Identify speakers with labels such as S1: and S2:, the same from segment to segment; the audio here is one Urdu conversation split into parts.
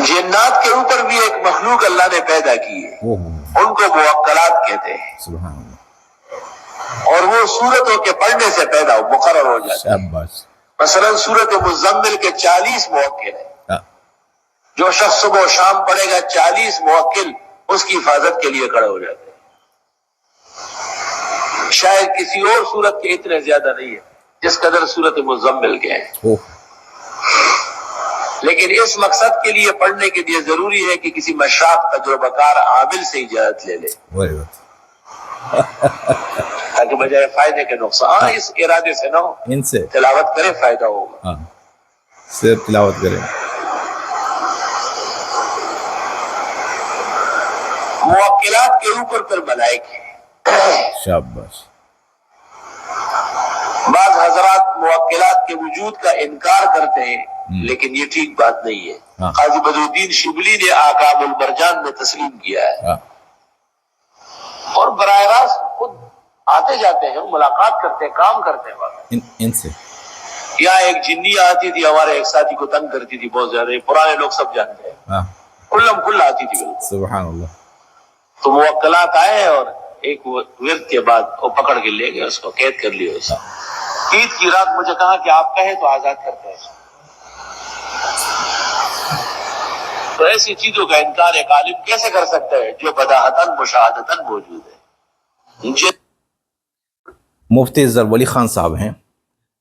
S1: جنات کے اوپر بھی ایک مخلوق اللہ نے پیدا کی ہے، ان کو موکلات کہتے ہیں،
S2: سبحان اللہ،
S1: اور وہ سورتوں کے پڑھنے سے پیدا مقرر ہو جاتے ہیں۔ مثلا سورت مزمل کے 40 موکل ہیں، جو شخص صبح و شام پڑھے گا 40 موکل اس کی حفاظت کے لیے کھڑے ہو جاتے ہیں۔ شاید کسی اور سورت کے اتنے زیادہ نہیں ہے جس قدر سورت مزمل کے ہیں، لیکن اس مقصد کے لیے پڑھنے کے لیے ضروری ہے کہ کسی مشاق تجربہ کار عامل سے اجازت لے لے، تاکہ بجائے فائدے کے نقصان اس ارادے سے نہ ہو،
S2: ان سے
S1: تلاوت کرے فائدہ ہوگا۔
S2: صرف تلاوت کریں۔
S1: موکلات کے اوپر پھر ملائکے ہیں۔
S2: شاباش۔
S1: بعض حضرات موکلات کے وجود کا انکار کرتے ہیں، لیکن یہ ٹھیک بات نہیں ہے۔ قاضی بدرالدین شبلی نے آکام المرجان میں تسلیم کیا ہے، اور براہ راست خود آتے جاتے ہیں، ملاقات کرتے ہیں، کام کرتے ہیں۔
S2: ان سے
S1: یہاں ایک جنی آتی تھی، ہمارے ایک ساتھی کو تنگ کرتی تھی بہت زیادہ، پرانے لوگ سب جانتے ہیں، کلم کل آتی تھی بالکل۔
S2: سبحان اللہ۔
S1: تو موکلات آئے اور ایک ورد کے بعد وہ پکڑ کے لے گئے، اس کو قید کر لیا۔ اس عید کی رات مجھے کہا کہ آپ کہیں تو آزاد کرتے ہیں۔ تو ایسی چیزوں کا انکار ایک عالم کیسے کر سکتا ہے جو بداہتاً مشاہدتاً موجود ہے؟
S2: مفتی ظفر ولی خان صاحب ہیں،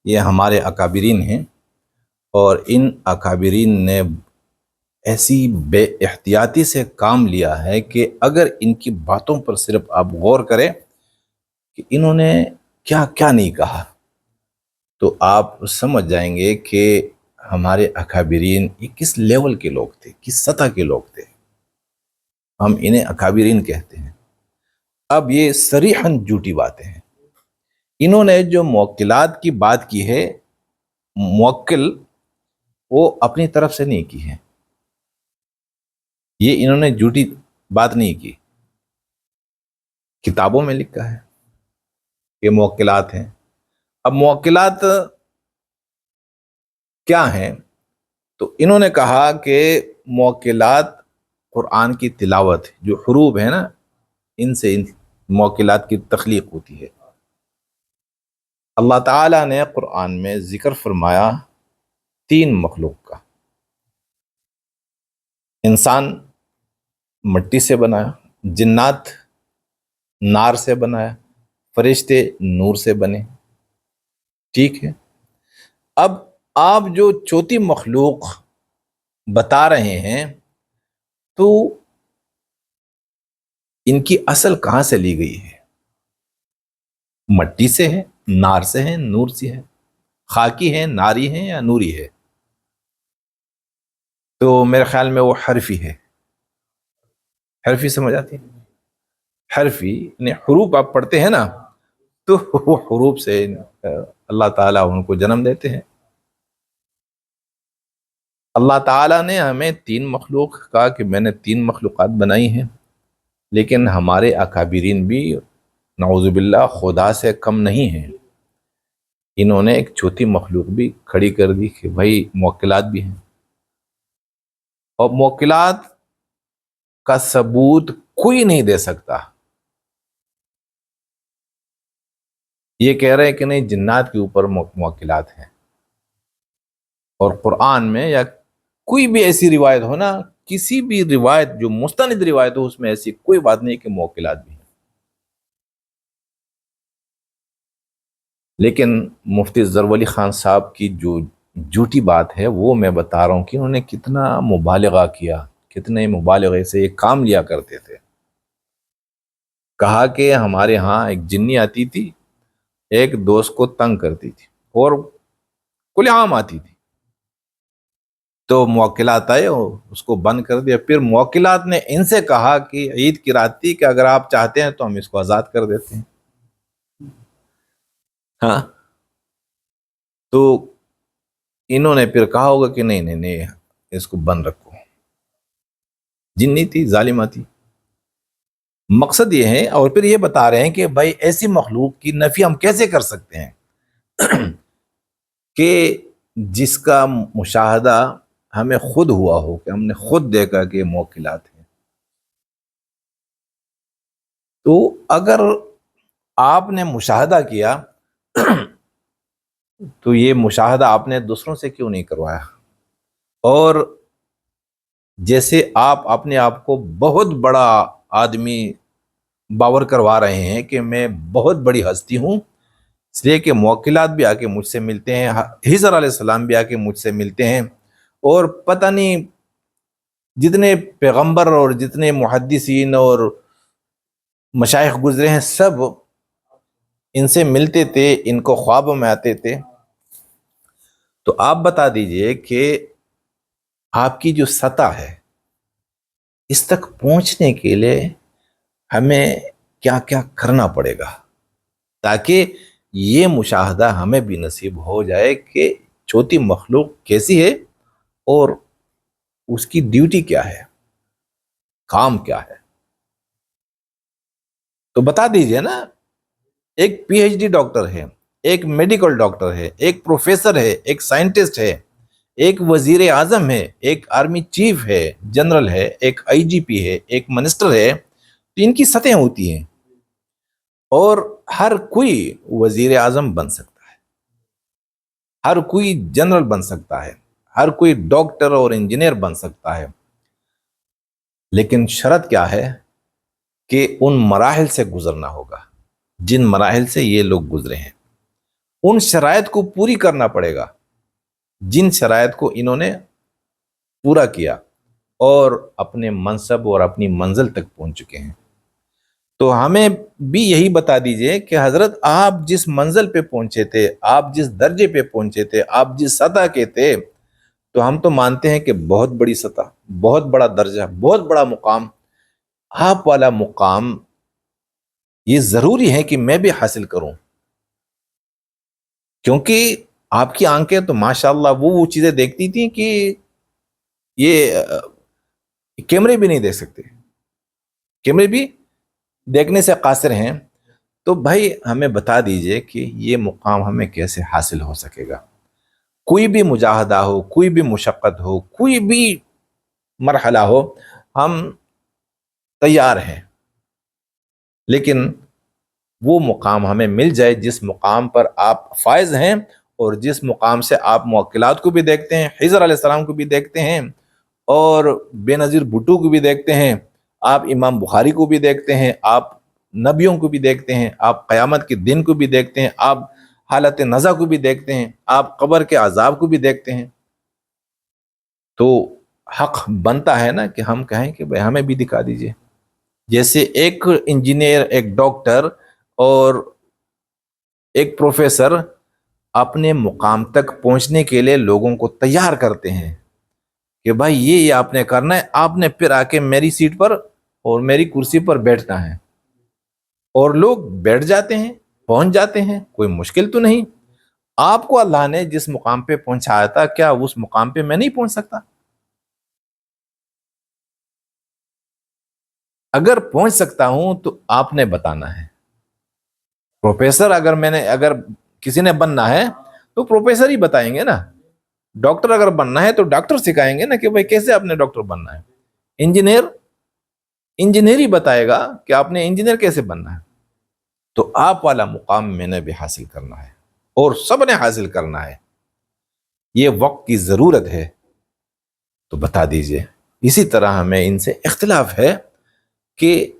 S2: یہ ہمارے اکابرین ہیں، اور ان اکابرین نے ایسی بے احتیاطی سے کام لیا ہے کہ اگر ان کی باتوں پر صرف آپ غور کریں کہ انہوں نے کیا کیا نہیں کہا، تو آپ سمجھ جائیں گے کہ ہمارے اکابرین یہ کس لیول کے لوگ تھے، کس سطح کے لوگ تھے۔ ہم انہیں اکابرین کہتے ہیں۔ اب یہ صریحاً جھوٹی باتیں ہیں۔ انہوں نے جو موکلات کی بات کی ہے، موکل وہ اپنی طرف سے نہیں کی ہے، یہ انہوں نے جھوٹی بات نہیں کی، کتابوں میں لکھا ہے کہ موکلات ہیں۔ اب موکلات کیا ہیں؟ تو انہوں نے کہا کہ موکلات قرآن کی تلاوت، جو حروف ہیں نا، ان سے ان موکلات کی تخلیق ہوتی ہے۔ اللہ تعالیٰ نے قرآن میں ذکر فرمایا 3 مخلوق کا۔ انسان مٹی سے بنایا، جنات نار سے بنایا، فرشتے نور سے بنے، ٹھیک ہے۔ اب آپ جو چوتھی مخلوق بتا رہے ہیں، تو ان کی اصل کہاں سے لی گئی ہے؟ مٹی سے ہے، نار سے ہے، نور سے ہے، خاکی ہے، ناری ہے یا نوری ہے؟ تو میرے خیال میں وہ حرفی ہے۔ حرفی سمجھ آتی ہے؟ حرفی یعنی حروف آپ پڑھتے ہیں نا، تو وہ حروف سے اللہ تعالیٰ ان کو جنم دیتے ہیں۔ اللہ تعالیٰ نے ہمیں 3 مخلوق کہا کہ میں نے 3 مخلوقات بنائی ہیں، لیکن ہمارے اکابرین بھی نعوذ باللہ خدا سے کم نہیں ہیں۔ انہوں نے ایک چوتھی مخلوق بھی کھڑی کر دی کہ بھائی موکلات بھی ہیں، اور موکلات کا ثبوت کوئی نہیں دے سکتا۔ یہ کہہ رہے ہیں کہ نہیں جنات کے اوپر موکلات ہیں، اور قرآن میں یا کوئی بھی ایسی روایت ہو نا، کسی بھی روایت جو مستند روایت ہو، اس میں ایسی کوئی بات نہیں کہ موکلات بھی ہیں۔ لیکن مفتی ظفر ولی خان صاحب کی جو جھوٹی بات ہے وہ میں بتا رہا ہوں کہ انہوں نے کتنا مبالغہ کیا، کتنے مبالغے سے یہ کام لیا کرتے تھے۔ کہا کہ ہمارے ہاں ایک جنی آتی تھی، ایک دوست کو تنگ کرتی تھی، اور کل عام آتی تھی، تو موکلات آئے اور اس کو بند کر دیا۔ پھر موکلات نے ان سے کہا کہ عید کی رات تھی کہ اگر آپ چاہتے ہیں تو ہم اس کو آزاد کر دیتے ہیں۔ ہاں، تو انہوں نے پھر کہا ہوگا کہ نہیں اس کو بند رکھو۔ جنی تھی، ظالمہ تھی۔ مقصد یہ ہے، اور پھر یہ بتا رہے ہیں کہ بھائی ایسی مخلوق کی نفی ہم کیسے کر سکتے ہیں کہ جس کا مشاہدہ ہمیں خود ہوا ہو کہ ہم نے خود دیکھا کہ یہ موکلات ہیں. تو اگر آپ نے مشاہدہ کیا تو یہ مشاہدہ آپ نے دوسروں سے کیوں نہیں کروایا؟ اور جیسے آپ اپنے آپ کو بہت بڑا آدمی باور کروا رہے ہیں کہ میں بہت بڑی ہستی ہوں، اس لیے کہ موکلات بھی آ کے مجھ سے ملتے ہیں، خضر علیہ السلام بھی آ کے مجھ سے ملتے ہیں، اور پتہ نہیں جتنے پیغمبر اور جتنے محدثین اور مشائخ گزرے ہیں سب ان سے ملتے تھے، ان کو خوابوں میں آتے تھے. تو آپ بتا دیجئے کہ آپ کی جو سطح ہے اس تک پہنچنے کے لیے ہمیں کیا کیا کرنا پڑے گا تاکہ یہ مشاہدہ ہمیں بھی نصیب ہو جائے کہ چھوٹی مخلوق کیسی ہے اور اس کی ڈیوٹی کیا ہے، کام کیا ہے. تو بتا دیجئے نا، ایک پی ایچ ڈی ڈاکٹر ہے، ایک میڈیکل ڈاکٹر ہے، ایک پروفیسر ہے، ایک سائنٹسٹ ہے، ایک وزیر اعظم ہے، ایک آرمی چیف ہے، جنرل ہے، ایک آئی جی پی ہے، ایک منسٹر ہے. تو ان کی سطحیں ہوتی ہیں اور ہر کوئی وزیر اعظم بن سکتا ہے، ہر کوئی جنرل بن سکتا ہے، ہر کوئی ڈاکٹر اور انجینئر بن سکتا ہے. لیکن شرط کیا ہے کہ ان مراحل سے گزرنا ہوگا جن مراحل سے یہ لوگ گزرے ہیں، ان شرائط کو پوری کرنا پڑے گا جن شرائط کو انہوں نے پورا کیا اور اپنے منصب اور اپنی منزل تک پہنچ چکے ہیں. تو ہمیں بھی یہی بتا دیجئے کہ حضرت آپ جس منزل پہ پہنچے تھے، آپ جس درجے پہ پہنچے تھے، آپ جس سطح کے تھے، تو ہم تو مانتے ہیں کہ بہت بڑی سطح، بہت بڑا درجہ، بہت بڑا مقام، آپ والا مقام یہ ضروری ہے کہ میں بھی حاصل کروں، کیونکہ آپ کی آنکھیں تو ماشاءاللہ وہ چیزیں دیکھتی تھیں کہ یہ کیمرے بھی نہیں دیکھ سکتے، کیمرے بھی دیکھنے سے قاصر ہیں. تو بھائی ہمیں بتا دیجئے کہ یہ مقام ہمیں کیسے حاصل ہو سکے گا. کوئی بھی مجاہدہ ہو، کوئی بھی مشقت ہو، کوئی بھی مرحلہ ہو، ہم تیار ہیں، لیکن وہ مقام ہمیں مل جائے جس مقام پر آپ فائز ہیں اور جس مقام سے آپ موکلات کو بھی دیکھتے ہیں، خضر علیہ السلام کو بھی دیکھتے ہیں، اور بے نظیر بھٹو کو بھی دیکھتے ہیں، آپ امام بخاری کو بھی دیکھتے ہیں، آپ نبیوں کو بھی دیکھتے ہیں، آپ قیامت کے دن کو بھی دیکھتے ہیں، آپ حالت نزع کو بھی دیکھتے ہیں، آپ قبر کے عذاب کو بھی دیکھتے ہیں. تو حق بنتا ہے نا کہ ہم کہیں کہ بھئی ہمیں بھی دکھا دیجئے. جیسے ایک انجینئر، ایک ڈاکٹر اور ایک پروفیسر اپنے مقام تک پہنچنے کے لیے لوگوں کو تیار کرتے ہیں کہ بھائی یہ آپ نے کرنا ہے، آپ نے پھر آ کے میری سیٹ پر اور میری کرسی پر بیٹھنا ہے، اور لوگ بیٹھ جاتے ہیں، پہنچ جاتے ہیں، کوئی مشکل تو نہیں. آپ کو اللہ نے جس مقام پہ پہنچایا تھا، کیا اس مقام پہ میں نہیں پہنچ سکتا؟ اگر پہنچ سکتا ہوں تو آپ نے بتانا ہے. پروفیسر اگر کسی نے بننا ہے تو پروفیسر ہی بتائیں گے نا. ڈاکٹر اگر بننا ہے تو ڈاکٹر سکھائیں گے نا کہ بھئی کیسے آپ نے ڈاکٹر بننا ہے. انجینئر ہی بتائے گا کہ آپ نے انجینئر کیسے بننا ہے. تو آپ والا مقام میں نے بھی حاصل کرنا ہے اور سب نے حاصل کرنا ہے. یہ وقت کی ضرورت ہے. تو بتا دیجئے. اسی طرح ہمیں ان سے اختلاف ہے کہ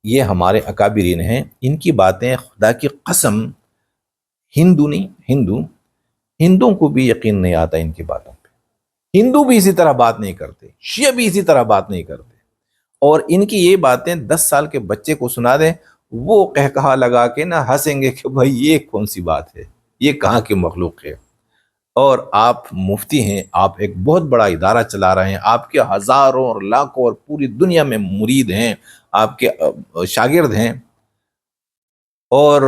S2: یہ ہمارے اکابرین ہیں، ان کی باتیں خدا کی قسم ہندوؤں کو بھی یقین نہیں آتا ان کی باتوں پہ. ہندو بھی اسی طرح بات نہیں کرتے، شیعہ بھی اسی طرح بات نہیں کرتے، اور ان کی یہ باتیں 10 سال کے بچے کو سنا دیں، وہ قہقہا لگا کے نہ ہنسیں گے کہ بھائی یہ کون سی بات ہے، یہ کہاں کی مخلوق ہے. اور آپ مفتی ہیں، آپ ایک بہت بڑا ادارہ چلا رہے ہیں، آپ کے ہزاروں اور لاکھوں اور پوری دنیا میں مرید ہیں، آپ کے شاگرد ہیں، اور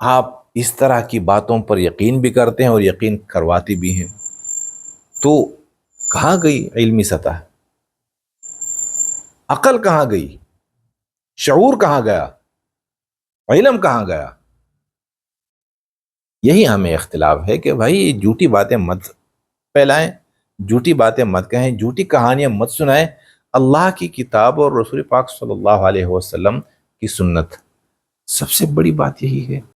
S2: آپ اس طرح کی باتوں پر یقین بھی کرتے ہیں اور یقین کرواتے بھی ہیں. تو کہاں گئی علمی سطح؟ عقل کہاں گئی؟ شعور کہاں گیا؟ علم کہاں گیا؟ یہی ہمیں اختلاف ہے کہ بھائی جھوٹی باتیں مت پھیلائیں، جھوٹی باتیں مت کہیں، جھوٹی کہانیاں مت سنائیں، اللہ کی کتاب اور رسول پاک صلی اللہ علیہ وسلم کی سنت، سب سے بڑی بات یہی ہے۔